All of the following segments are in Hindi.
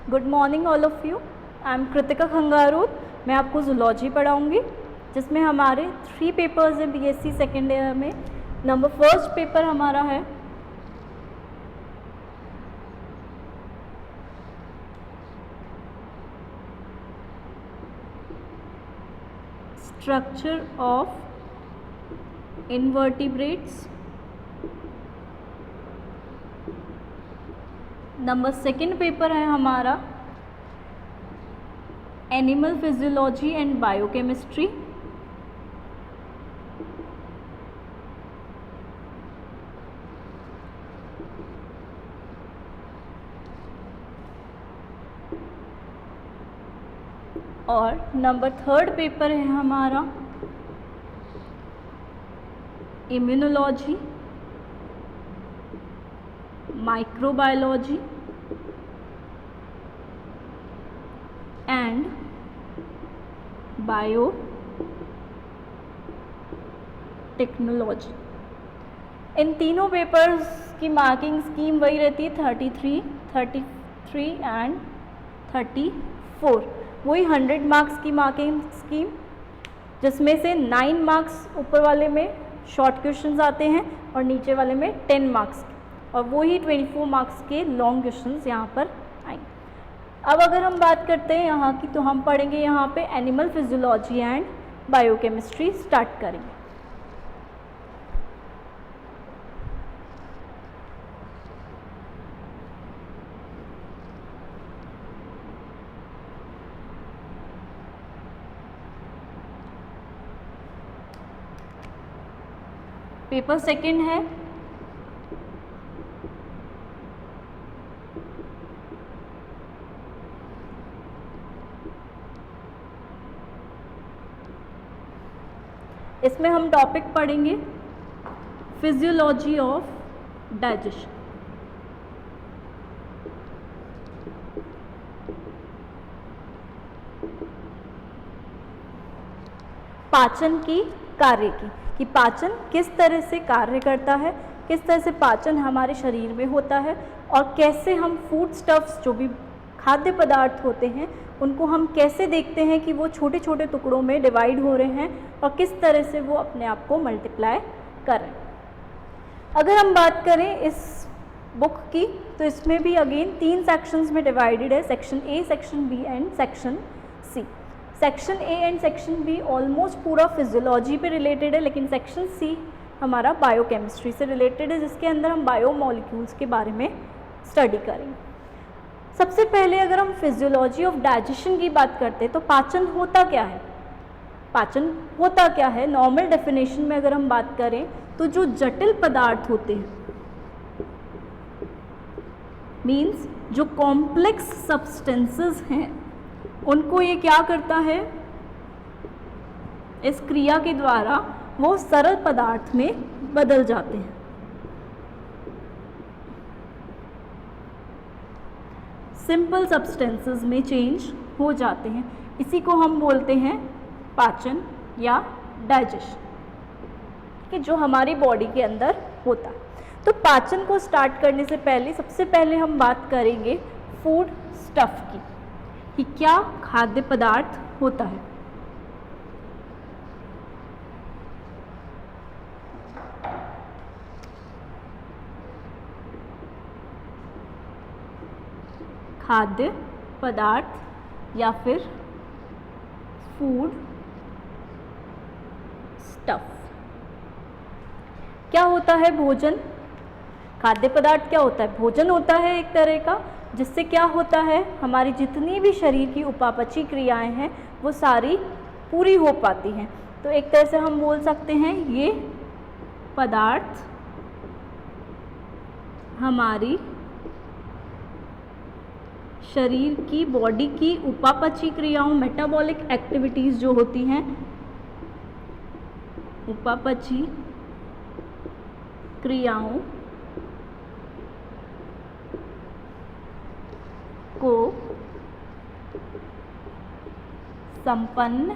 Good morning all of you. I am Kritika Khangarot. मैं आपको जूलॉजी पढ़ाऊँगी जिसमें हमारे 3 पेपर्स हैं बीएससी सेकेंड ईयर में। नंबर फर्स्ट पेपर हमारा है structure of invertebrates. Number second paper है हमारा एनिमल फिजियोलॉजी एंड बायोकेमिस्ट्री। और नंबर थर्ड पेपर है हमारा immunology, microbiology and biotechnology. इन तीनों पेपर्स की मार्किंग स्कीम वही रहती है 33, 33 एंड 34। वही 100 मार्क्स की मार्किंग स्कीम जिसमें से 9 मार्क्स ऊपर वाले में शॉर्ट क्वेश्चंस आते हैं और नीचे वाले में 10 मार्क्स और वही 24 मार्क्स के लॉन्ग क्वेश्चंस यहाँ पर आएंगे। अब अगर हम बात करते हैं यहाँ की तो हम पढ़ेंगे यहाँ पे animal physiology and biochemistry start करेंगे। पेपर सेकंड है इसमें हम टॉपिक पढ़ेंगे फिजियोलॉजी ऑफ डाइजेशन। पाचन की कार्य की कि पाचन किस तरह से कार्य करता है, किस तरह से पाचन हमारे शरीर में होता है और कैसे हम फूड स्टफ्स जो भी खाद्य पदार्थ होते हैं उनको हम कैसे देखते हैं कि वो छोटे छोटे टुकड़ों में डिवाइड हो रहे हैं और किस तरह से वो अपने आप को मल्टीप्लाई कर रहे हैं। अगर हम बात करें इस बुक की तो इसमें भी अगेन 3 सेक्शंस में डिवाइडेड है, section A, section B and section C. Section A and section B almost पूरा फिजियोलॉजी पे रिलेटेड है, लेकिन सेक्शन सी हमारा बायोकेमिस्ट्री से रिलेटेड है जिसके अंदर हम बायोमॉलिक्यूल्स के बारे में स्टडी करेंगे। सबसे पहले अगर हम फिजियोलॉजी ऑफ डाइजेशन की बात करते हैं तो पाचन होता क्या है? पाचन होता क्या है? नॉर्मल डेफिनेशन में अगर हम बात करें तो जो जटिल पदार्थ होते हैं मीन्स जो कॉम्प्लेक्स सब्सटेंसेस हैं उनको ये क्या करता है, इस क्रिया के द्वारा वो सरल पदार्थ में बदल जाते हैं। सिंपल सब्सटेंसेस में चेंज हो जाते हैं। इसी को हम बोलते हैं पाचन या डाइजेशन कि जो हमारी बॉडी के अंदर होता है। तो पाचन को स्टार्ट करने से पहले सबसे पहले हम बात करेंगे फूड स्टफ की कि क्या खाद्य पदार्थ होता है। खाद्य पदार्थ या फिर फूड स्टफ। क्या होता है भोजन? खाद्य पदार्थ क्या होता है? भोजन होता है एक तरह का जिससे क्या होता है हमारी जितनी भी शरीर की उपापचय क्रियाएं हैं वो सारी पूरी हो पाती हैं। तो एक तरह से हम बोल सकते हैं ये पदार्थ हमारी शरीर की बॉडी की उपापचय क्रियाओं मेटाबॉलिक एक्टिविटीज़ जो होती हैं उपापचय क्रियाओं को संपन्न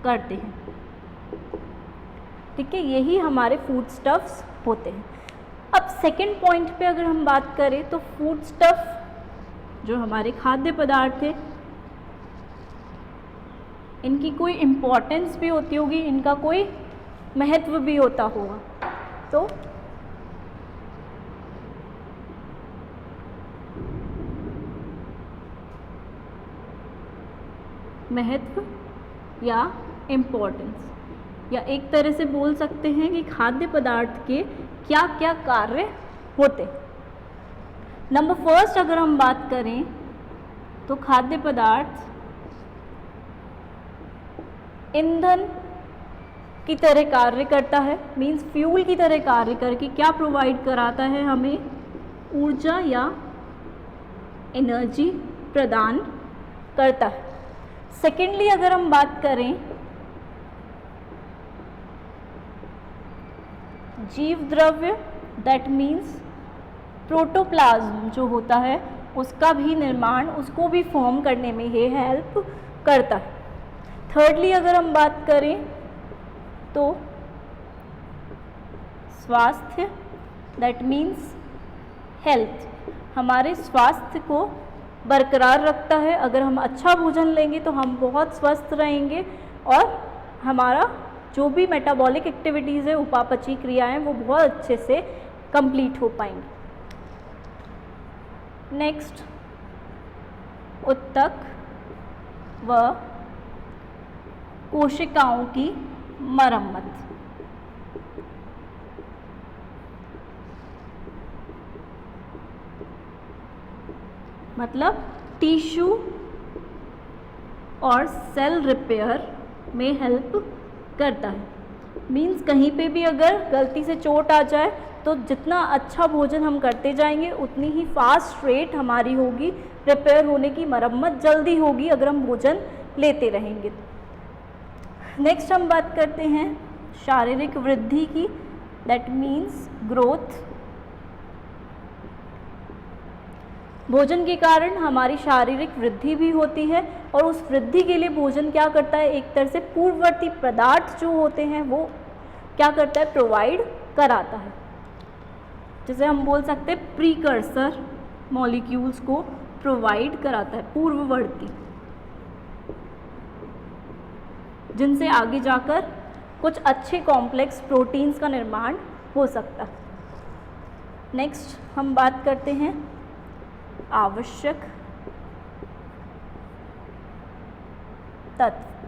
करते हैं। ठीक है, यही हमारे फूड स्टफ्स होते हैं। अब सेकंड पॉइंट पे अगर हम बात करें तो फूड स्टफ जो हमारे खाद्य पदार्थ हैं, इनकी कोई इम्पोर्टेंस भी होती होगी, इनका कोई महत्व भी होता होगा। तो महत्व या इम्पोर्टेंस, या एक तरह से बोल सकते हैं कि खाद्य पदार्थ के क्या क्या कार्य होते। नंबर फर्स्ट अगर हम बात करें तो खाद्य पदार्थ ईंधन की तरह कार्य करता है, मीन्स फ्यूल की तरह कार्य करके क्या प्रोवाइड कराता है, हमें ऊर्जा या एनर्जी प्रदान करता है। सेकेंडली अगर हम बात करें जीव द्रव्य, दैट मीन्स प्रोटोप्लाज्म जो होता है उसका भी निर्माण, उसको भी फॉर्म करने में ये हेल्प करता है। थर्डली अगर हम बात करें तो स्वास्थ्य, दैट मीन्स हेल्थ, हमारे स्वास्थ्य को बरकरार रखता है। अगर हम अच्छा भोजन लेंगे तो हम बहुत स्वस्थ रहेंगे और हमारा जो भी मेटाबॉलिक एक्टिविटीज़ है, उपापचयी क्रियाएं, वो बहुत अच्छे से कंप्लीट हो पाएंगी। नेक्स्ट, उत्तक व कोशिकाओं की मरम्मत। मतलब टिश्यू और सेल रिपेयर में हेल्प करता है। मीन्स कहीं पे भी अगर गलती से चोट आ जाए तो जितना अच्छा भोजन हम करते जाएंगे उतनी ही फास्ट रेट हमारी होगी रिपेयर होने की, मरम्मत जल्दी होगी अगर हम भोजन लेते रहेंगे। नेक्स्ट हम बात करते हैं शारीरिक वृद्धि की, दैट मीन्स ग्रोथ। भोजन के कारण हमारी शारीरिक वृद्धि भी होती है और उस वृद्धि के लिए भोजन क्या करता है, एक तरह से पूर्ववर्ती पदार्थ जो होते हैं वो क्या करता है, प्रोवाइड कराता है। जैसे हम बोल सकते हैं प्रीकर्सर मॉलिक्यूल्स को प्रोवाइड कराता है, पूर्ववर्ती, जिनसे आगे जाकर कुछ अच्छे कॉम्प्लेक्स प्रोटीन्स का निर्माण हो सकता है। नेक्स्ट हम बात करते हैं आवश्यक तत्व,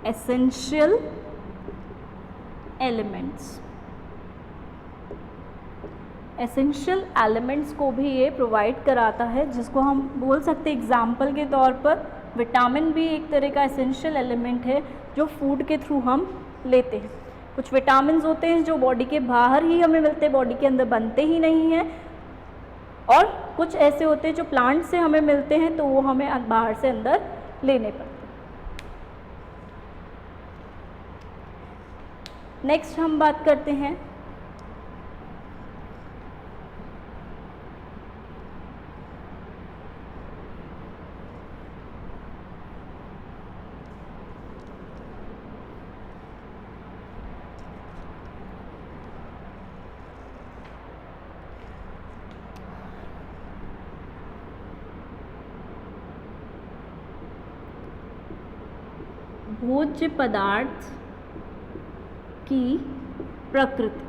एसेंशियल एलिमेंट्स। एसेंशियल एलिमेंट्स को भी ये प्रोवाइड कराता है, जिसको हम बोल सकते हैं एग्जाम्पल के तौर पर विटामिन भी एक तरह का एसेंशियल एलिमेंट है जो फूड के थ्रू हम लेते हैं। कुछ विटामिन होते हैं जो बॉडी के बाहर ही हमें मिलते हैं, बॉडी के अंदर बनते ही नहीं हैं, और कुछ ऐसे होते हैं जो प्लांट से हमें मिलते हैं तो वो हमें बाहर से अंदर लेने पड़ते हैं। नेक्स्ट हम बात करते हैं भोज्य पदार्थ की प्रकृति।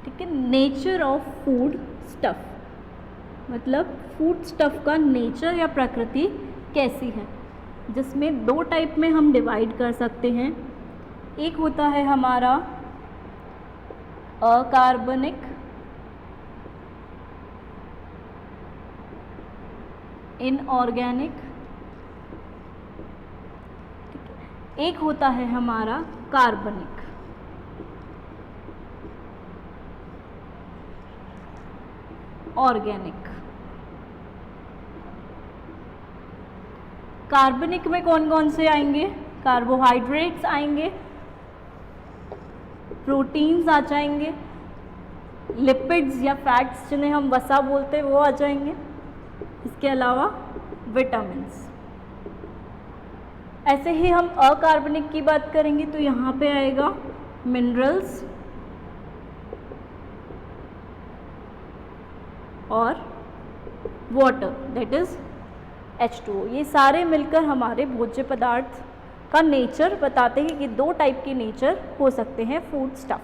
ठीक है, नेचर ऑफ फूड स्टफ, मतलब फूड स्टफ का नेचर या प्रकृति कैसी है, जिसमें दो टाइप में हम डिवाइड कर सकते हैं। एक होता है हमारा अकार्बनिक, इनऑर्गेनिक, एक होता है हमारा कार्बनिक। ऑर्गेनिक। कार्बनिक में कौन कौन से आएंगे, कार्बोहाइड्रेट्स आएंगे, प्रोटीन्स आ जाएंगे, लिपिड्स या फैट्स जिन्हें हम वसा बोलते हैं वो आ जाएंगे, इसके अलावा विटामिन्स। ऐसे ही हम अकार्बनिक की बात करेंगे तो यहाँ पे आएगा मिनरल्स, और वाटर दैट इज़ H2O। ये सारे मिलकर हमारे भोज्य पदार्थ का नेचर बताते हैं कि दो टाइप के नेचर हो सकते हैं फूड स्टफ।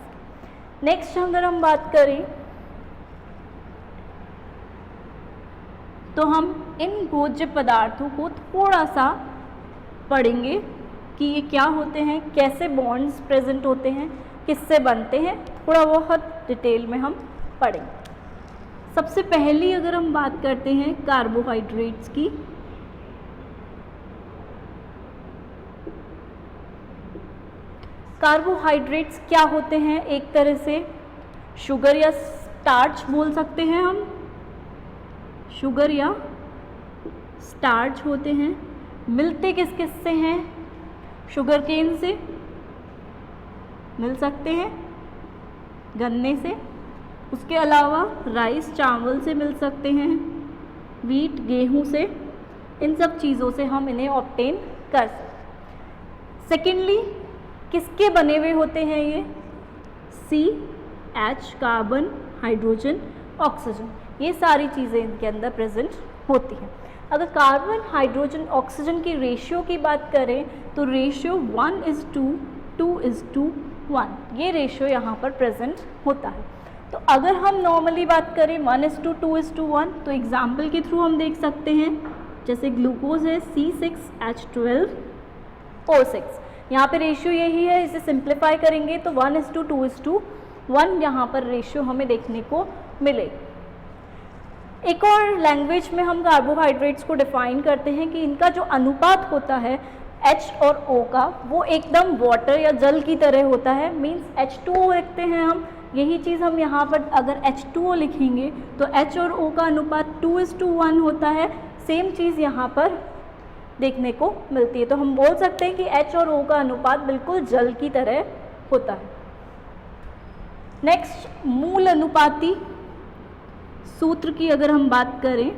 नेक्स्ट अगर हम बात करें तो हम इन भोज्य पदार्थों को थोड़ा सा पढ़ेंगे कि ये क्या होते हैं, कैसे बॉन्ड्स प्रेजेंट होते हैं, किससे बनते हैं, थोड़ा बहुत डिटेल में हम पढ़ेंगे। सबसे पहली अगर हम बात करते हैं कार्बोहाइड्रेट्स की, कार्बोहाइड्रेट्स क्या होते हैं, एक तरह से शुगर या स्टार्च बोल सकते हैं हम, शुगर या स्टार्च होते हैं। मिलते किस किस से हैं, शुगर केन से मिल सकते हैं, गन्ने से, उसके अलावा राइस चावल से मिल सकते हैं, वीट गेहूं से, इन सब चीज़ों से हम इन्हें ऑब्टेन कर सकते हैं। सेकेंडली किसके बने हुए होते हैं ये, CH कार्बन, हाइड्रोजन, ऑक्सीजन, ये सारी चीज़ें इनके अंदर प्रेजेंट होती हैं। अगर कार्बन हाइड्रोजन ऑक्सीजन की रेशियो की बात करें तो रेशियो 1:2, 2:1, ये रेशियो यहाँ पर प्रेजेंट होता है। तो अगर हम नॉर्मली बात करें 1:2, 2:1 तो एग्जाम्पल के थ्रू हम देख सकते हैं, जैसे ग्लूकोज है C6H12O6, यहाँ पे रेशियो यही है। इसे सिंप्लीफाई करेंगे तो 1:2, 2:1 यहाँ पर रेशियो हमें देखने को मिलेगी। एक और लैंग्वेज में हम कार्बोहाइड्रेट्स को डिफाइन करते हैं कि इनका जो अनुपात होता है H और O का, वो एकदम वाटर या जल की तरह होता है। मींस H2O लिखते हैं हम, यही चीज़ हम यहाँ पर अगर H2O लिखेंगे तो H और O का अनुपात 2:1 होता है। सेम चीज़ यहाँ पर देखने को मिलती है। तो हम बोल सकते हैं कि H और O का अनुपात बिल्कुल जल की तरह होता है। नेक्स्ट मूल अनुपाती सूत्र की अगर हम बात करें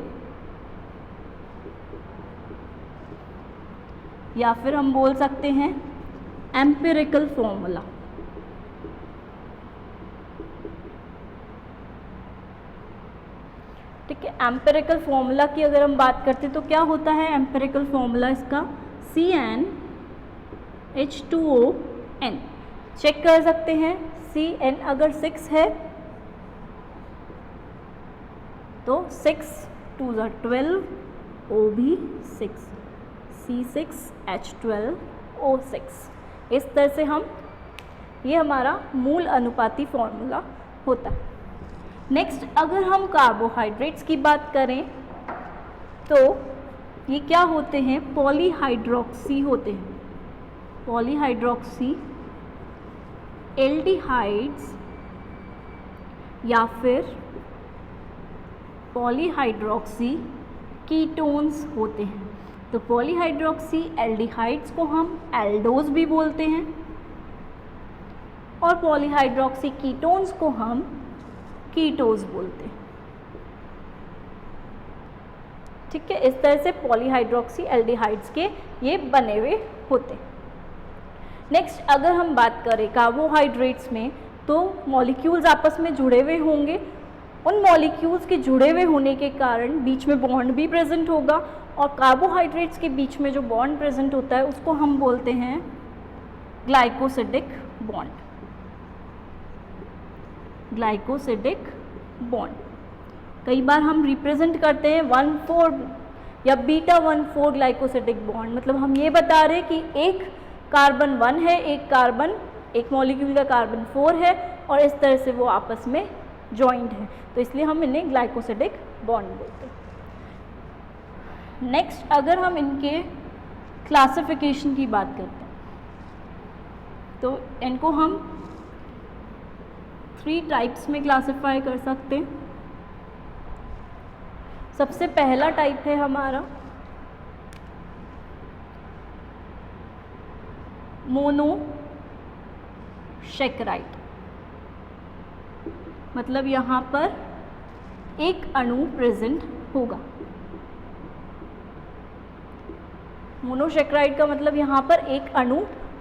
या फिर हम बोल सकते हैं एम्पिरिकल फॉर्मूला, ठीक है। एम्पिरिकल फॉर्मूला की अगर हम बात करते हैं तो क्या होता है एम्पिरिकल फॉर्मूला इसका, CnH2ON। चेक कर सकते हैं, Cn अगर 6 है तो 6 2 12, O भी 6, C6H12O6। इस तरह से हम, ये हमारा मूल अनुपाती फॉर्मूला होता है। नेक्स्ट अगर हम कार्बोहाइड्रेट्स की बात करें तो ये क्या होते हैं, पॉलीहाइड्रोक्सी होते हैं। पॉलीहाइड्रोक्सी एल्डिहाइड्स या फिर पॉलीहाइड्रोक्सी कीटोन्स होते हैं। तो पॉलीहाइड्रोक्सी एल्डिहाइड्स को हम एल्डोज भी बोलते हैं और पॉलीहाइड्रोक्सी कीटोन्स को हम कीटोज बोलते हैं, ठीक है। इस तरह से पॉलीहाइड्रोक्सी एल्डिहाइड्स के ये बने हुए होते हैं। नेक्स्ट अगर हम बात करें कार्बोहाइड्रेट्स में तो मॉलिक्यूल्स आपस में जुड़े हुए होंगे। उन मॉलिक्यूल्स के जुड़े हुए होने के कारण बीच में बॉन्ड भी प्रेजेंट होगा और कार्बोहाइड्रेट्स के बीच में जो बॉन्ड प्रेजेंट होता है उसको हम बोलते हैं ग्लाइकोसिडिक बॉन्ड। ग्लाइकोसिडिक बॉन्ड कई बार हम रिप्रेजेंट करते हैं 1,4 या β14 ग्लाइकोसिडिक बॉन्ड। मतलब हम ये बता रहे हैं कि एक कार्बन 1 है, एक मॉलिक्यूल का कार्बन 4 है और इस तरह से वो आपस में जॉइंट है, तो इसलिए हम इन्हें ग्लाइकोसिडिक बॉन्ड बोलते हैं। नेक्स्ट अगर हम इनके क्लासिफिकेशन की बात करते हैं तो इनको हम 3 टाइप्स में क्लासिफाई कर सकते हैं। सबसे पहला टाइप है हमारा मोनोसेकेराइड, मतलब यहाँ पर एक अणु प्रेजेंट होगा। मोनोसेकेराइड का मतलब यहाँ पर एक अणु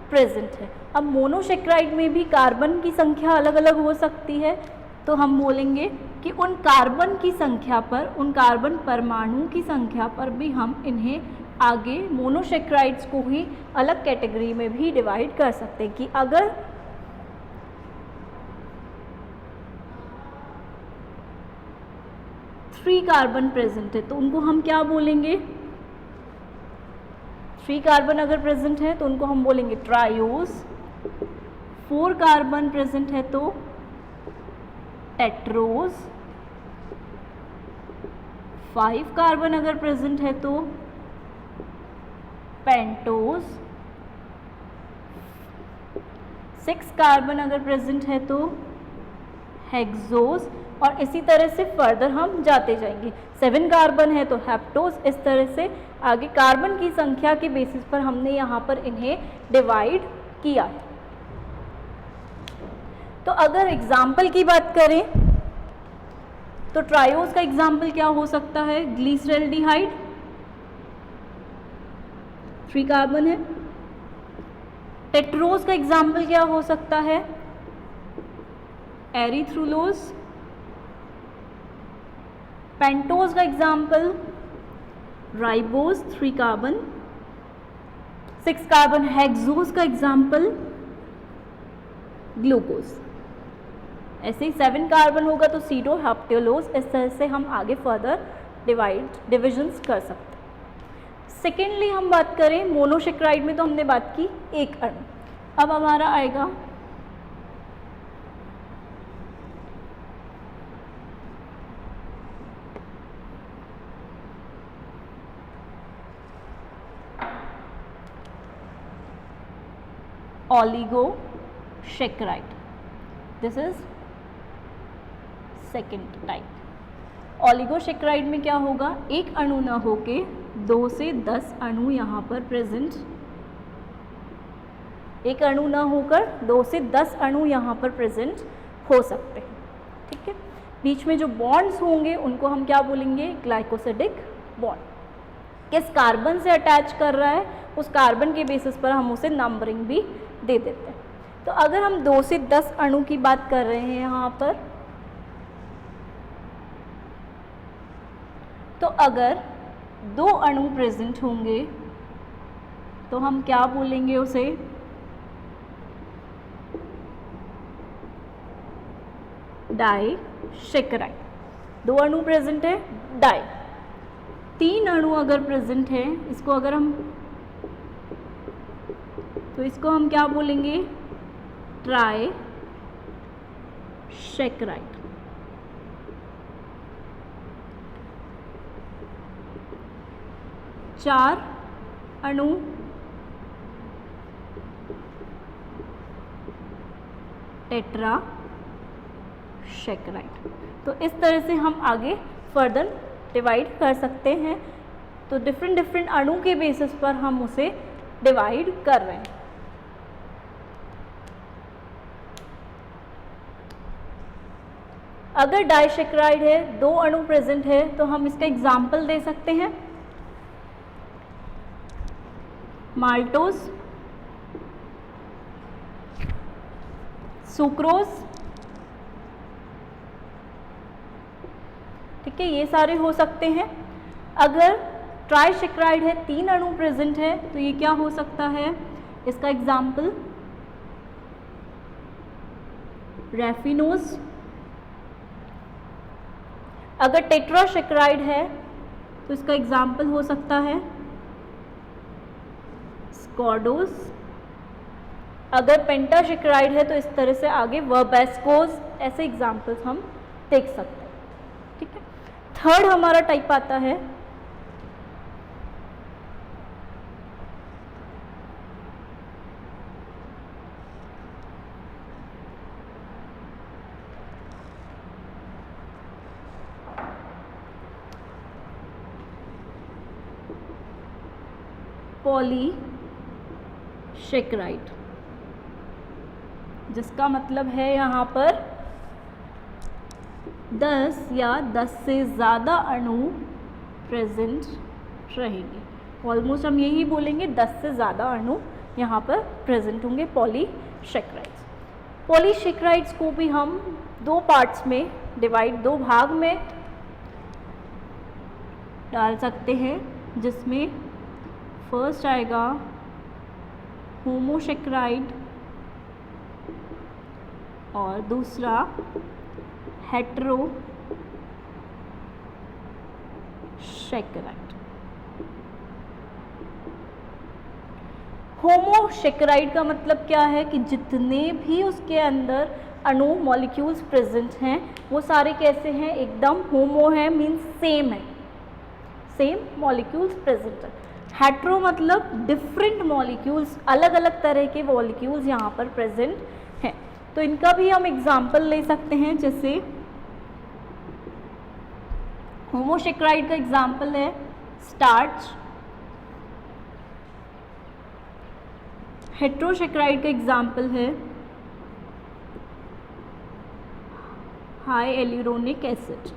प्रेजेंट है। अब मोनोसेकेराइड में भी कार्बन की संख्या अलग अलग हो सकती है, तो हम बोलेंगे कि उन कार्बन की संख्या पर, उन कार्बन परमाणु की संख्या पर भी हम इन्हें आगे मोनोसेक्राइड्स को ही अलग कैटेगरी में भी डिवाइड कर सकते हैं कि अगर थ्री कार्बन प्रेजेंट है तो उनको हम क्या बोलेंगे, 3 कार्बन अगर प्रेजेंट है तो उनको हम बोलेंगे ट्रायोज, 4 कार्बन प्रेजेंट है तो टेट्रोज, 5 कार्बन अगर प्रेजेंट है तो पेंटोज, 6 कार्बन अगर प्रेजेंट है तो हेक्सोज, और इसी तरह से फर्दर हम जाते जाएंगे। 7 कार्बन है तो हेप्टोज। इस तरह से आगे कार्बन की संख्या के बेसिस पर हमने यहाँ पर इन्हें डिवाइड किया है। तो अगर एग्जाम्पल की बात करें तो ट्रायोज का एग्जाम्पल क्या हो सकता है, ग्लिसरॉल्डिहाइड 3 कार्बन है। टेट्रोज का एग्जाम्पल क्या हो सकता है, एरिथ्रुलोज। पेंटोज का example ribose 3 carbon. 6 carbon hexose का एग्जाम्पल ग्लूकोज। ऐसे ही 7 कार्बन होगा तो सीडो हेप्टेलोज। इस तरह से हम आगे फर्दर डिविजन्स कर सकते हैं। सेकेंडली हम बात करें मोनोसेक्राइड में तो हमने बात की एक अणु। अब हमारा आएगा oligosaccharide. This is second type. Oligosaccharide में क्या होगा, एक अणु ना होके 2 से 10 अणु यहाँ पर प्रेजेंट, एक अणु ना होकर 2 से 10 अणु यहाँ पर प्रेजेंट हो सकते हैं। ठीक है, बीच में जो बॉन्ड्स होंगे उनको हम क्या बोलेंगे, ग्लाइकोसिडिक बॉन्ड। किस कार्बन से अटैच कर रहा है उस कार्बन के बेसिस पर हम उसे नंबरिंग भी दे देते हैं। तो अगर हम 2 से 10 अणु की बात कर रहे हैं यहाँ पर, तो अगर 2 अणु प्रेजेंट होंगे तो हम क्या बोलेंगे उसे, डाइसेक्राइड। 2 अणु प्रेजेंट है, डाई। 3 अणु अगर प्रेजेंट है, इसको अगर हम, तो इसको हम क्या बोलेंगे, ट्राइसेक्राइड। 4 अणु, टेट्रासेक्राइड। तो इस तरह से हम आगे फर्दर डिवाइड कर सकते हैं। तो डिफरेंट अणु के बेसिस पर हम उसे डिवाइड कर रहे हैं। अगर डाइसेक्राइड है, 2 अणु प्रेजेंट है, तो हम इसका एग्जाम्पल दे सकते हैं, माल्टोज, सुक्रोज। ठीक है, ये सारे हो सकते हैं। अगर ट्राइसेक्राइड है, 3 अणु प्रेजेंट है, तो ये क्या हो सकता है, इसका एग्जाम्पल रेफिनोज। अगर टेट्रासेक्राइड है तो इसका एग्जाम्पल हो सकता है स्कॉडोज। अगर पेंटासेक्राइड है तो इस तरह से आगे वर्बेस्कोज। ऐसे एग्जाम्पल्स हम देख सकते हैं। ठीक है, थर्ड हमारा टाइप आता है पॉलीसेक्राइड, जिसका मतलब है यहाँ पर 10 या 10 से ज़्यादा अणु प्रेजेंट रहेंगे। ऑलमोस्ट हम यही बोलेंगे, 10 से ज़्यादा अणु यहाँ पर प्रेजेंट होंगे, पॉलीसेक्राइड्स। पॉलीसेक्राइड्स को भी हम 2 पार्ट्स में डिवाइड 2 भाग में डाल सकते हैं, जिसमें फर्स्ट आएगा होमोसेक्राइड और दूसरा हेटेरोसेक्राइड। होमोसेक्राइड का मतलब क्या है कि जितने भी उसके अंदर अणु मॉलिक्यूल्स प्रेजेंट हैं वो सारे कैसे हैं, एकदम होमो है, मीन्स सेम है, सेम मॉलिक्यूल्स प्रेजेंट है। हेट्रो मतलब डिफरेंट मॉलिक्यूल्स, अलग अलग तरह के मॉलिक्यूल्स यहाँ पर प्रेजेंट हैं। तो इनका भी हम एग्जाम्पल ले सकते हैं, जैसे होमोसेक्राइड का एग्जाम्पल है स्टार्च, हेट्रोसेक्राइड का एग्जाम्पल है हाई एल्यूरोनिक एसिड।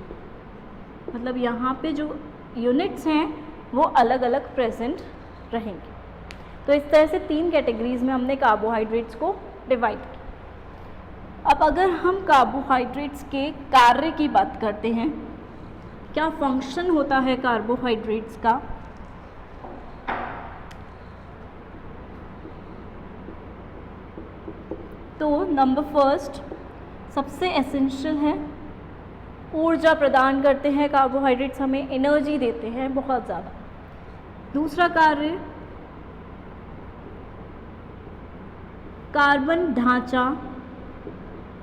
मतलब यहाँ पे जो यूनिट्स हैं वो अलग अलग प्रेजेंट रहेंगे। तो इस तरह से 3 कैटेगरीज में हमने कार्बोहाइड्रेट्स को डिवाइड किया। अब अगर हम कार्बोहाइड्रेट्स के कार्य की बात करते हैं, क्या फंक्शन होता है कार्बोहाइड्रेट्स का, तो नंबर फर्स्ट सबसे एसेंशियल है, ऊर्जा प्रदान करते हैं कार्बोहाइड्रेट्स, हमें एनर्जी देते हैं बहुत ज़्यादा। दूसरा कार्य कार्बन ढांचा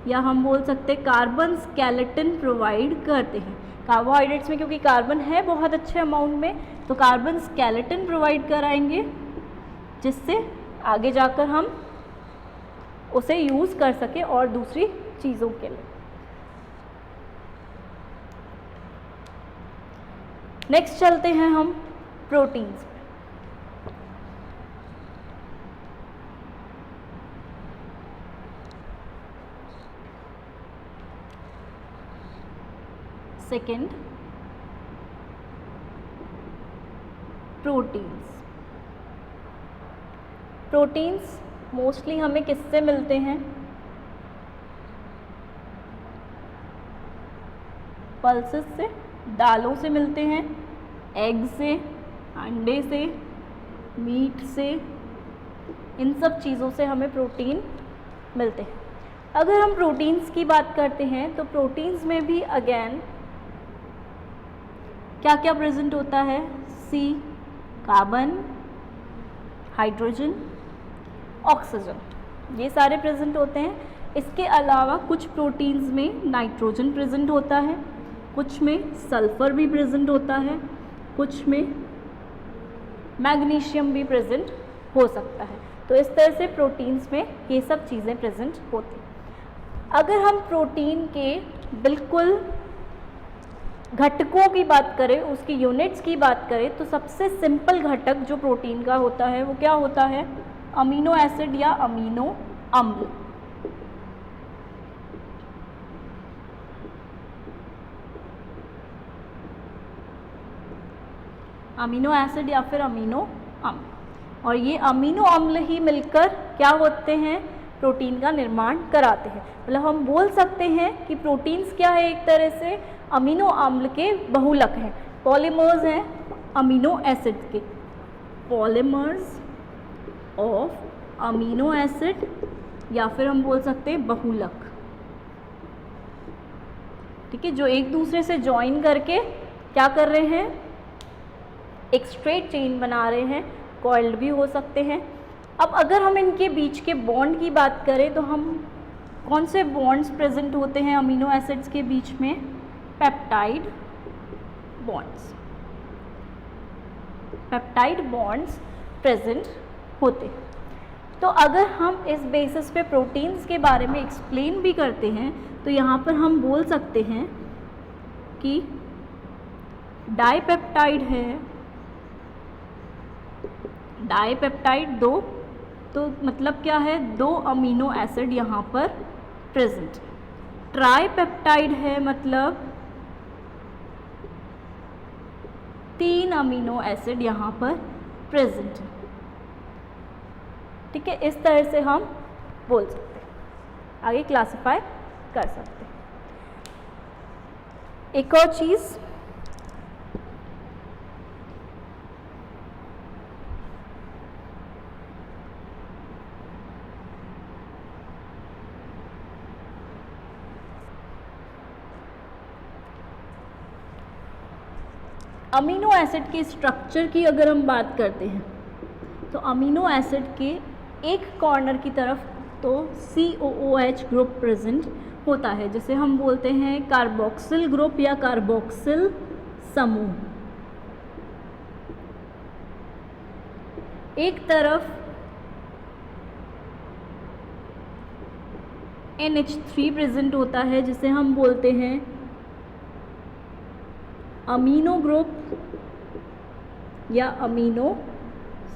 या हम बोल सकते हैं कार्बन स्केलेटन प्रोवाइड करते हैं। कार्बोहाइड्रेट्स में क्योंकि कार्बन है बहुत अच्छे अमाउंट में, तो कार्बन स्केलेटन प्रोवाइड कराएंगे, जिससे आगे जाकर हम उसे यूज़ कर सके और दूसरी चीज़ों के लिए। नेक्स्ट चलते हैं हम proteins. Second proteins. Proteins mostly हमें किससे मिलते हैं, पल्सेस से, दालों से मिलते हैं, एग से, अंडे से, मीट से, इन सब चीज़ों से हमें प्रोटीन मिलते हैं। अगर हम प्रोटीन्स की बात करते हैं तो प्रोटीन्स में भी अगेन क्या क्या प्रेजेंट होता है, सी कार्बन, हाइड्रोजन, ऑक्सीजन, ये सारे प्रेजेंट होते हैं। इसके अलावा कुछ प्रोटीन्स में नाइट्रोजन प्रेजेंट होता है, कुछ में सल्फर भी प्रेजेंट होता है, कुछ में मैग्नीशियम भी प्रेजेंट हो सकता है। तो इस तरह से प्रोटीन्स में ये सब चीज़ें प्रेजेंट होती हैं। अगर हम प्रोटीन के बिल्कुल घटकों की बात करें, उसकी यूनिट्स की बात करें, तो सबसे सिंपल घटक जो प्रोटीन का होता है वो क्या होता है, अमीनो एसिड या अमीनो अम्ल। अमीनो एसिड या फिर अमीनो अम्ल, और ये अमीनो अम्ल ही मिलकर क्या होते हैं, प्रोटीन का निर्माण कराते हैं। मतलब हम बोल सकते हैं कि प्रोटीन्स क्या है, एक तरह से अमीनो अम्ल के बहुलक हैं, पॉलीमर्स हैं अमीनो एसिड के, पॉलीमर्स ऑफ अमीनो एसिड, या फिर हम बोल सकते हैं बहुलक। ठीक है, जो एक दूसरे से ज्वाइन करके क्या कर रहे हैं, एक स्ट्रेट चेन बना रहे हैं, कॉइल्ड भी हो सकते हैं। अब अगर हम इनके बीच के बॉन्ड की बात करें तो हम कौन से बॉन्ड्स प्रेजेंट होते हैं अमीनो एसिड्स के बीच में, peptide bonds, peptide bonds present होते हैं। तो अगर हम इस बेसिस पे प्रोटीन्स के बारे में एक्सप्लेन भी करते हैं तो यहाँ पर हम बोल सकते हैं कि डाइपेप्टाइड है, डाइपेप्टाइड 2, तो मतलब क्या है, 2 अमीनो एसिड यहाँ पर प्रेजेंट। ट्राइपेप्टाइड है मतलब 3 अमीनो एसिड यहाँ पर प्रेजेंट है। ठीक है, इस तरह से हम बोल सकते हैं, आगे क्लासिफाई कर सकते हैं। एक और चीज़, अमीनो एसिड के स्ट्रक्चर की अगर हम बात करते हैं तो अमीनो एसिड के एक कॉर्नर की तरफ तो COOH ग्रुप प्रेजेंट होता है, जिसे हम बोलते हैं कार्बोक्सिल ग्रुप या कार्बोक्सिल समूह। एक तरफ NH3 प्रेजेंट होता है, जिसे हम बोलते हैं अमीनो ग्रुप या अमीनो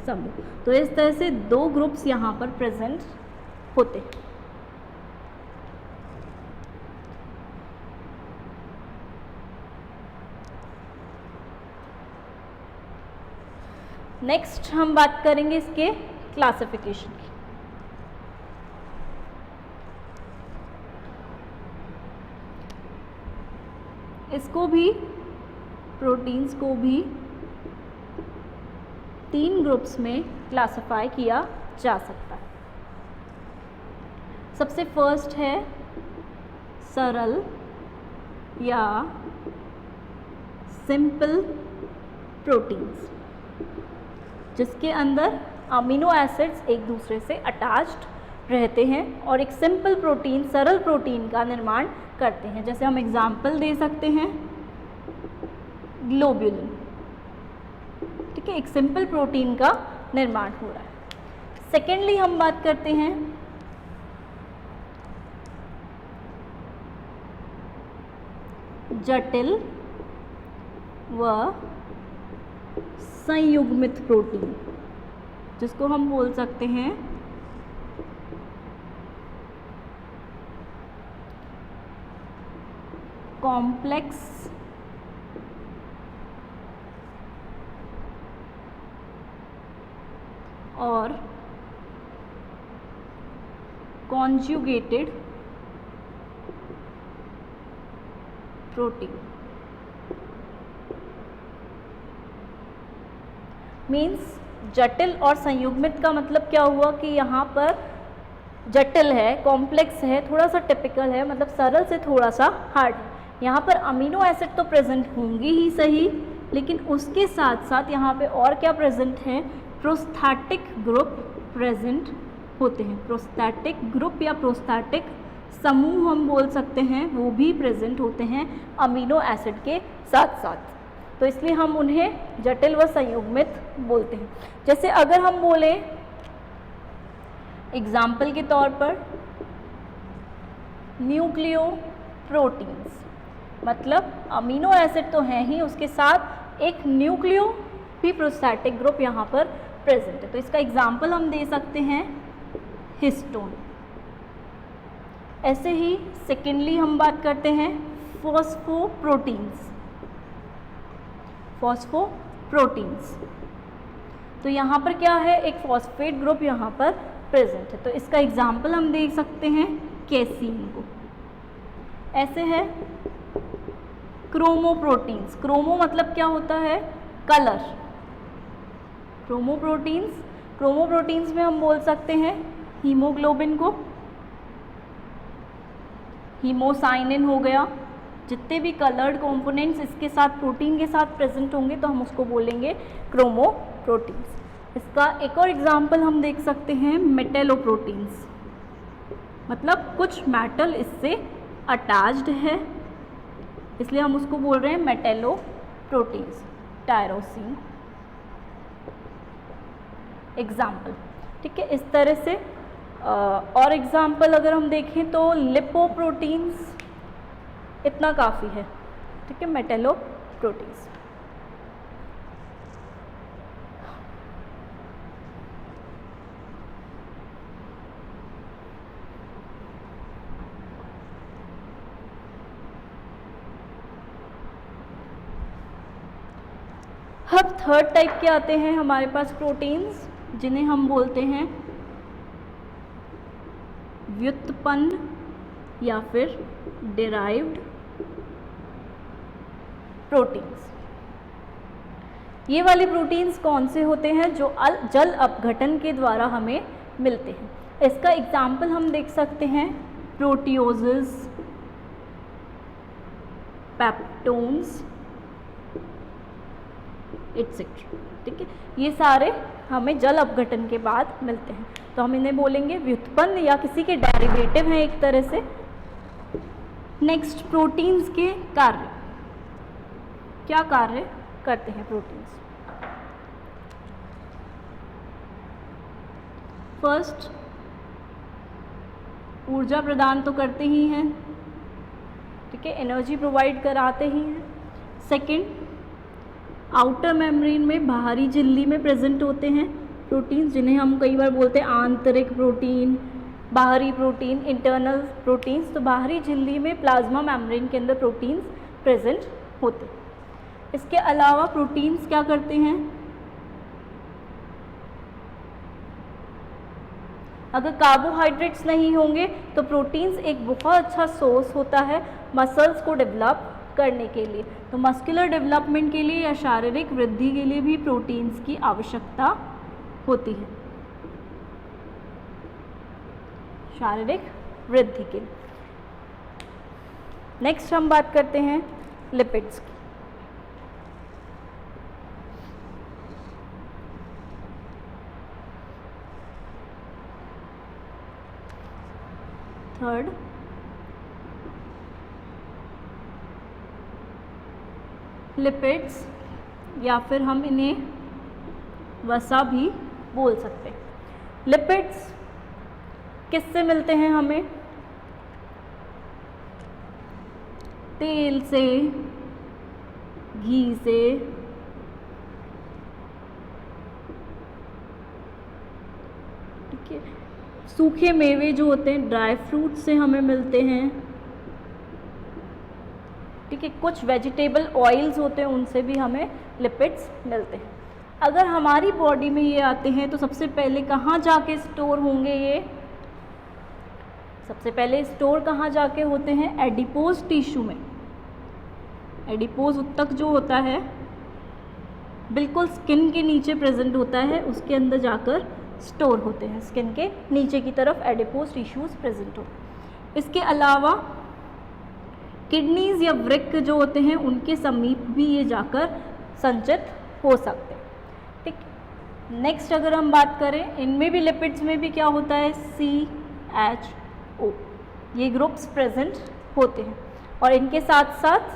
समूह। तो इस तरह से दो ग्रुप्स यहाँ पर प्रेजेंट होते हैं। नेक्स्ट हम बात करेंगे इसके क्लासिफिकेशन की। इसको भी, प्रोटीन्स को भी 3 ग्रुप्स में क्लासिफाई किया जा सकता है। सबसे फर्स्ट है सरल या सिंपल प्रोटीन्स, जिसके अंदर अमीनो एसिड्स एक दूसरे से अटैच्ड रहते हैं और एक सिंपल प्रोटीन, सरल प्रोटीन का निर्माण करते हैं। जैसे हम एग्जाम्पल दे सकते हैं ग्लोब्यूलिन, ठीक है, एक सिंपल प्रोटीन का निर्माण हो रहा है। सेकेंडली हम बात करते हैं जटिल व संयुग्मित प्रोटीन, जिसको हम बोल सकते हैं कॉम्प्लेक्स और कॉन्जुगेटेड प्रोटीन। मीन्स जटिल और संयुग्मित का मतलब क्या हुआ कि यहाँ पर जटिल है, कॉम्प्लेक्स है, थोड़ा सा टिपिकल है, मतलब सरल से थोड़ा सा हार्ड है। यहाँ पर अमीनो एसिड तो प्रेजेंट होंगे ही सही, लेकिन उसके साथ साथ यहाँ पे और क्या प्रेजेंट है, प्रोस्थेटिक ग्रुप प्रेजेंट होते हैं। प्रोस्थेटिक ग्रुप या प्रोस्थेटिक समूह हम बोल सकते हैं, वो भी प्रेजेंट होते हैं अमीनो एसिड के साथ साथ। तो इसलिए हम उन्हें जटिल व संयुग्मित बोलते हैं। जैसे अगर हम बोले एग्जाम्पल के तौर पर न्यूक्लियोप्रोटीन्स, मतलब अमीनो एसिड तो हैं ही, उसके साथ एक न्यूक्लियो भी प्रोस्थेटिक ग्रुप यहाँ पर प्रेजेंट है। तो इसका एग्जाम्पल हम दे सकते हैं हिस्टोन। ऐसे ही सेकेंडली हम बात करते हैं फॉस्फोप्रोटीन्स। फॉस्फोप्रोटीन्स तो यहाँ पर क्या है, एक फॉस्फेट ग्रुप यहाँ पर प्रेजेंट है। तो इसका एग्जाम्पल हम देख सकते हैं कैसीन को। ऐसे है क्रोमोप्रोटीन्स। क्रोमो मतलब क्या होता है, कलर। क्रोमोप्रोटीन्स में हम बोल सकते हैं हीमोग्लोबिन को, हीमोसाइनिन हो गया। जितने भी कलर्ड कंपोनेंट्स इसके साथ प्रोटीन के साथ प्रेजेंट होंगे तो हम उसको बोलेंगे क्रोमोप्रोटीन्स। इसका एक और एग्जाम्पल हम देख सकते हैं मेटेलोप्रोटीन्स, मतलब कुछ मेटल इससे अटैच्ड है, इसलिए हम उसको बोल रहे हैं मेटेलोप्रोटीन्स। टायरोसिन एग्जाम्पल, ठीक है। इस तरह से और एग्जाम्पल अगर हम देखें तो लिपोप्रोटीन्स, इतना काफ़ी है, ठीक है, मेटेलोप्रोटीन्स। अब थर्ड टाइप के आते हैं हमारे पास प्रोटीन्स, जिन्हें हम बोलते हैं व्युत्पन्न या फिर डिराइव्ड प्रोटीन्स। ये वाले प्रोटीन्स कौन से होते हैं? जो जल अपघटन के द्वारा हमें मिलते हैं। इसका एग्जाम्पल हम देख सकते हैं, प्रोटियोजेस, पेप्टोन्स एटसेट्रा। ठीक है, ये सारे हमें जल अपघटन के बाद मिलते हैं, तो हम इन्हें बोलेंगे व्युत्पन्न या किसी के डेरिवेटिव हैं एक तरह से। नेक्स्ट, प्रोटीन्स के कार्य। क्या कार्य करते हैं प्रोटीन्स? फर्स्ट, ऊर्जा प्रदान तो करते ही हैं, ठीक है, एनर्जी प्रोवाइड कराते ही हैं। सेकंड, आउटर मेम्ब्रेन में, बाहरी झिल्ली में प्रेजेंट होते हैं प्रोटीन्स, जिन्हें हम कई बार बोलते हैं आंतरिक प्रोटीन, बाहरी प्रोटीन, इंटरनल प्रोटीन्स। तो बाहरी झिल्ली में प्लाज्मा मेम्ब्रेन के अंदर प्रोटीन्स प्रेजेंट होते हैं। इसके अलावा प्रोटीन्स क्या करते हैं? अगर कार्बोहाइड्रेट्स नहीं होंगे तो प्रोटीन्स एक बहुत अच्छा सोर्स होता है मसल्स को डेवलप करने के लिए। तो मस्कुलर डेवलपमेंट के लिए या शारीरिक वृद्धि के लिए भी प्रोटीन्स की आवश्यकता होती है, शारीरिक वृद्धि के लिए। नेक्स्ट हम बात करते हैं लिपिड्स की। थर्ड, लिपिड्स, या फिर हम इन्हें वसा भी बोल सकते हैं। लिपिड्स किससे मिलते हैं हमें? तेल से, घी से, ठीक है, सूखे मेवे जो होते हैं, ड्राई फ्रूट से हमें मिलते हैं, ठीक है, कुछ वेजिटेबल ऑयल्स होते हैं उनसे भी हमें लिपिड्स मिलते हैं। अगर हमारी बॉडी में ये आते हैं तो सबसे पहले कहाँ जाके स्टोर होंगे? ये सबसे पहले स्टोर कहाँ जाके होते हैं? एडिपोज टिश्यू में। एडिपोज उत्तक जो होता है बिल्कुल स्किन के नीचे प्रेजेंट होता है, उसके अंदर जाकर स्टोर होते हैं। स्किन के नीचे की तरफ एडिपोज टिश्यूज प्रेजेंट होते हैं। इसके अलावा किडनीज या वृक्क जो होते हैं उनके समीप भी ये जाकर संचित हो सकते हैं। ठीक, नेक्स्ट अगर हम बात करें, इनमें भी लिपिड्स में भी क्या होता है? CHO, ये ग्रुप्स प्रेजेंट होते हैं, और इनके साथ साथ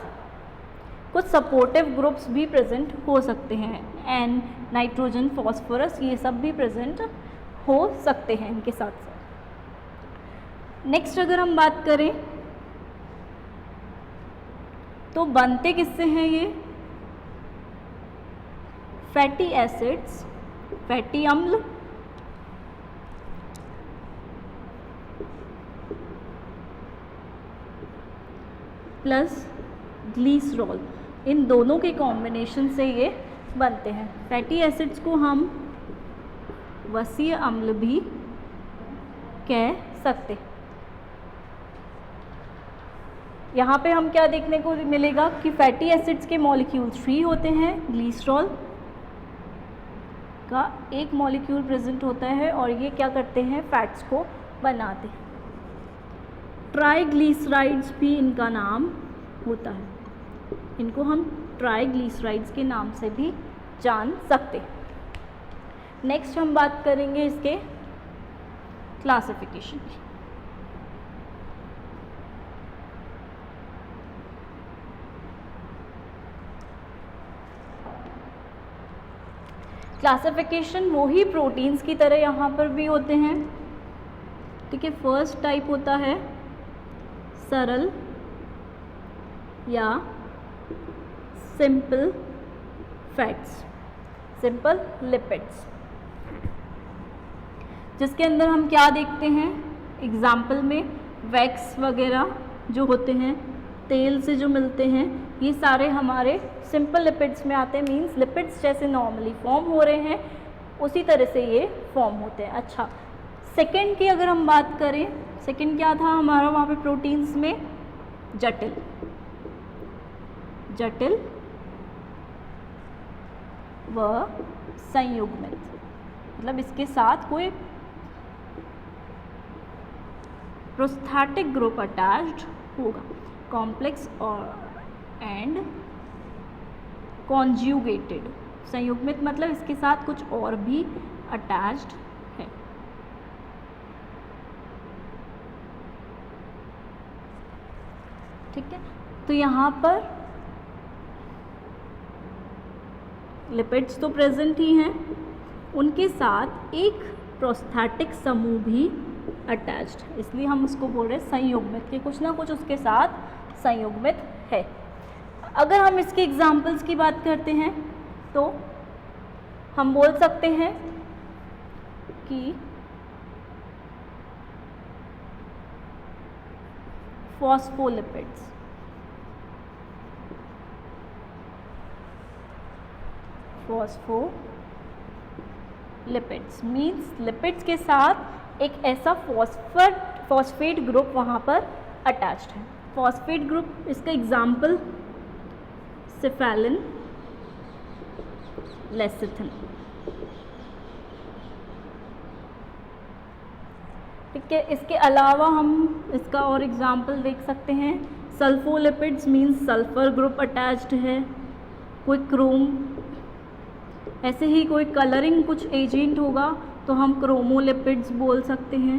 कुछ सपोर्टिव ग्रुप्स भी प्रेजेंट हो सकते हैं, N, नाइट्रोजन, फॉस्फोरस, ये सब भी प्रेजेंट हो सकते हैं इनके साथ साथ। नेक्स्ट अगर हम बात करें तो बनते किससे हैं ये? फैटी एसिड्स, फैटी अम्ल, प्लस ग्लिसरॉल, इन दोनों के कॉम्बिनेशन से ये बनते हैं। फैटी एसिड्स को हम वसीय अम्ल भी कह सकते हैं। यहाँ पे हम क्या देखने को मिलेगा कि फैटी एसिड्स के मॉलिक्यूल 3 होते हैं, ग्लिसरॉल का एक मॉलिक्यूल प्रेजेंट होता है, और ये क्या करते हैं? फैट्स को बनाते हैं। ट्राइग्लिसराइड्स भी इनका नाम होता है, इनको हम ट्राइग्लिसराइड्स के नाम से भी जान सकते हैं। नेक्स्ट हम बात करेंगे इसके क्लासिफिकेशन की। क्लासिफिकेशन वही प्रोटीन्स की तरह यहाँ पर भी होते हैं, ठीक है। फर्स्ट टाइप होता है सरल या सिंपल फैट्स, सिंपल लिपिड्स, जिसके अंदर हम क्या देखते हैं? एग्जाम्पल में वैक्स वगैरह जो होते हैं, तेल से जो मिलते हैं, ये सारे हमारे सिंपल लिपिड्स में आते हैं। मींस लिपिड्स जैसे नॉर्मली फॉर्म हो रहे हैं उसी तरह से ये फॉर्म होते हैं। अच्छा, सेकंड की अगर हम बात करें, सेकंड क्या था हमारा वहाँ पे प्रोटीन्स में? जटिल, जटिल व संयुग्मित, मतलब इसके साथ कोई प्रोस्थेटिक ग्रुप अटैच्ड होगा। कॉम्प्लेक्स और एंड कॉन्जुगेटेड, संयुग्मित मतलब इसके साथ कुछ और भी अटैच्ड है। ठीक है, तो यहाँ पर लिपिड्स तो प्रेजेंट ही हैं, उनके साथ एक प्रोस्थेटिक समूह भी अटैच्ड है, इसलिए हम उसको बोल रहे हैं संयुग्मित, कि कुछ ना कुछ उसके साथ संयुग्मित है। अगर हम इसके एग्जाम्पल्स की बात करते हैं तो हम बोल सकते हैं कि फॉस्फोलिपिड्स, फॉस्फोलिपिड्स मीन्स लिपिड्स के साथ एक ऐसा फॉस्फेट ग्रुप वहाँ पर अटैच्ड है। फॉस्फेट ग्रुप, इसका एग्जाम्पल सिफेलिन, लेसिथिन। ठीक है, इसके अलावा हम इसका और एग्जाम्पल देख सकते हैं, सल्फोलिपिड्स मीन्स सल्फर ग्रुप अटैच्ड है, कोई क्रोम, ऐसे ही कोई कलरिंग कुछ एजेंट होगा तो हम क्रोमोलिपिड्स बोल सकते हैं।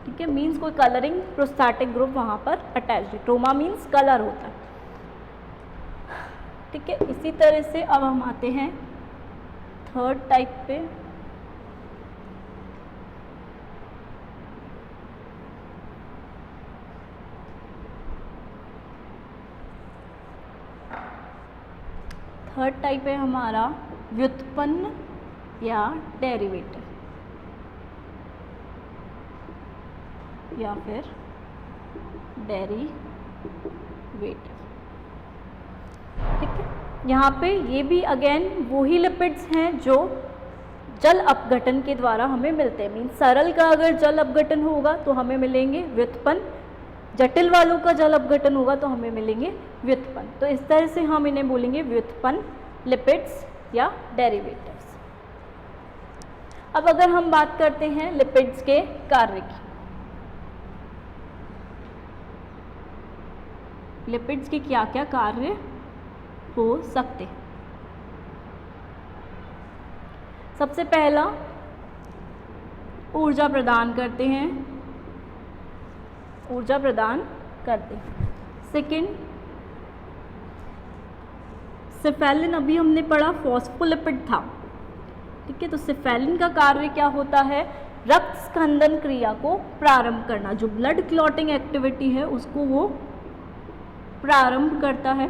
ठीक है, मीन्स कोई कलरिंग प्रोस्थेटिक ग्रुप वहाँ पर अटैच्ड है। क्रोमा मीन्स कलर होता है। ठीक है, इसी तरह से अब हम आते हैं थर्ड टाइप पे। थर्ड टाइप है हमारा व्युत्पन्न या डेरिवेटिव या फिर डेरिवेटिव। ठीक है, यहाँ पे ये भी अगेन वही लिपिड्स हैं जो जल अपघटन के द्वारा हमें मिलते हैं। मीन्स सरल का अगर जल अपघटन होगा तो हमें मिलेंगे व्युत्पन्न, जटिल वालों का जल अपघटन होगा तो हमें मिलेंगे व्युत्पन्न। तो इस तरह से हम इन्हें बोलेंगे व्युत्पन्न लिपिड्स या डेरिवेटिव्स। अब अगर हम बात करते हैं लिपिड्स के कार्य की, लिपिड्स के क्या क्या कार्य हो सकते हैं। सबसे पहला, ऊर्जा प्रदान करते हैं, ऊर्जा प्रदान करते हैं। सेकेंड, सिफेलिन अभी हमने पढ़ा फॉस्फोलिपिड था। ठीक है, तो सिफेलिन का कार्य क्या होता है, रक्त स्कंदन क्रिया को प्रारंभ करना, जो ब्लड क्लॉटिंग एक्टिविटी है उसको वो प्रारंभ करता है।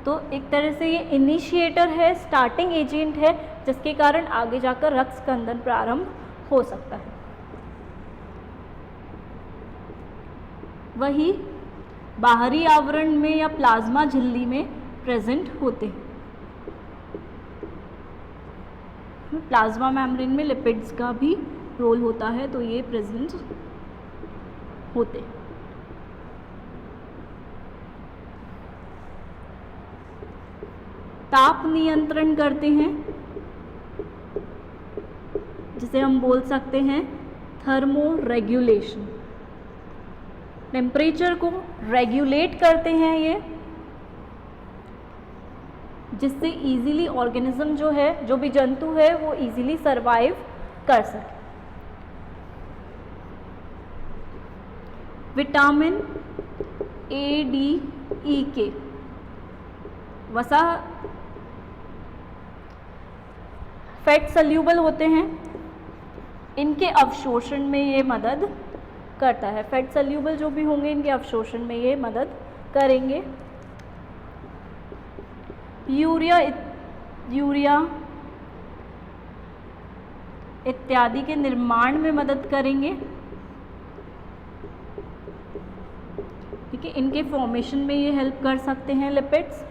तो एक तरह से ये इनिशिएटर है, स्टार्टिंग एजेंट है, जिसके कारण आगे जाकर रक्त स्कंदन प्रारंभ हो सकता है। वही बाहरी आवरण में या प्लाज्मा झिल्ली में प्रेजेंट होते हैं। प्लाज्मा मेम्ब्रेन में लिपिड्स का भी रोल होता है, तो ये प्रेजेंट होते हैं। ताप नियंत्रण करते हैं, जिसे हम बोल सकते हैं थर्मो रेगुलेशन। टेम्परेचर को रेगुलेट करते हैं ये, जिससे इजीली ऑर्गेनिज्म जो है, जो भी जंतु है, वो इजीली सरवाइव कर सके। विटामिन ए, डी, ई के वसा फैट सल्यूबल होते हैं, इनके अवशोषण में ये मदद करता है। फैट सल्यूबल जो भी होंगे इनके अवशोषण में ये मदद करेंगे। यूरिया इत्यादि के निर्माण में मदद करेंगे। ठीक है, इनके फॉर्मेशन में ये हेल्प कर सकते हैं लिपिड्स।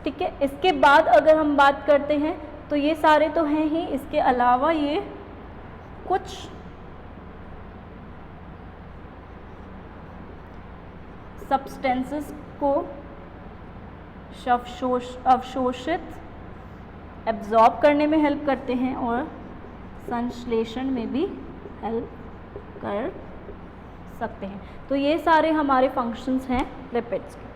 ठीक है, इसके बाद अगर हम बात करते हैं तो ये सारे तो हैं ही, इसके अलावा ये कुछ सब्सटेंसेस को अवशोषित एब्जॉर्ब करने में हेल्प करते हैं और संश्लेषण में भी हेल्प कर सकते हैं। तो ये सारे हमारे फंक्शंस हैं लिपिड्स के।